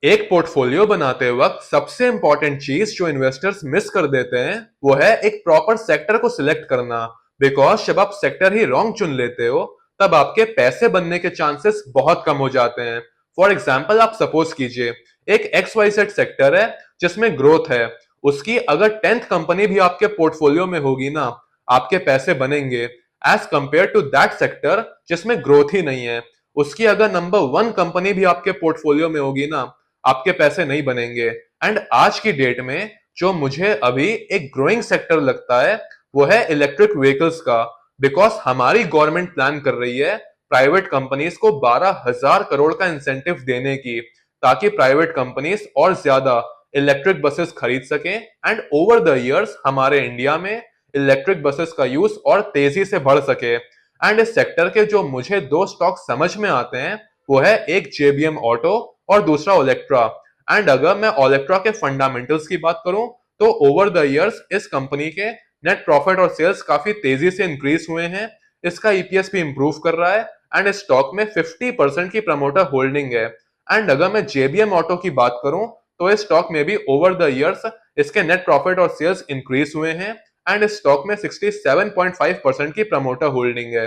एक पोर्टफोलियो बनाते वक्त सबसे इंपॉर्टेंट चीज जो इन्वेस्टर्स मिस कर देते हैं वो है एक प्रॉपर सेक्टर को सिलेक्ट करना। बिकॉज जब आप सेक्टर ही रॉन्ग चुन लेते हो तब आपके पैसे बनने के चांसेस बहुत कम हो जाते हैं। फॉर एग्जाम्पल आप सपोज कीजिए एक एक्स वाई सेट सेक्टर है जिसमें ग्रोथ है। उसकी अगर 10th कंपनी भी आपके पोर्टफोलियो में होगी ना, आपके पैसे बनेंगे as compare to that sector जिसमें ग्रोथ ही नहीं है। उसकी अगर नंबर 1 कंपनी भी आपके पोर्टफोलियो में होगी ना, आपके पैसे नहीं बनेंगे। एंड आज की डेट में जो मुझे अभी एक ग्रोइंग सेक्टर लगता है वो है इलेक्ट्रिक व्हीकल्स का। बिकॉज हमारी गवर्नमेंट प्लान कर रही है प्राइवेट कंपनीज को 12,000 करोड़ का इंसेंटिव देने की, ताकि प्राइवेट कंपनीज और ज्यादा इलेक्ट्रिक बसेस खरीद सकें एंड ओवर द इयर्स हमारे इंडिया में इलेक्ट्रिक बसेस का यूज और तेजी से बढ़ सके। एंड इस सेक्टर के जो मुझे दो स्टॉक समझ में आते हैं वो है एक जेबीएम ऑटो और दूसरा ओलेक्ट्रा। एंड अगर मैं ओलेक्ट्रा के फंडामेंटल्स की बात करूं तो ओवर द इयर्स इस कंपनी के नेट प्रॉफिट और सेल्स काफी तेजी से इंक्रीज हुए हैं। इसका ईपीएस भी इंप्रूव कर रहा है एंड इस स्टॉक में 50% की प्रमोटर होल्डिंग है। एंड अगर मैं जेबीएम ऑटो की बात करूं तो इस स्टॉक में भी ओवर द इयर्स इसके नेट प्रॉफिट और सेल्स इंक्रीज हुए हैं एंड इस स्टॉक में 67.5% की प्रमोटर होल्डिंग है।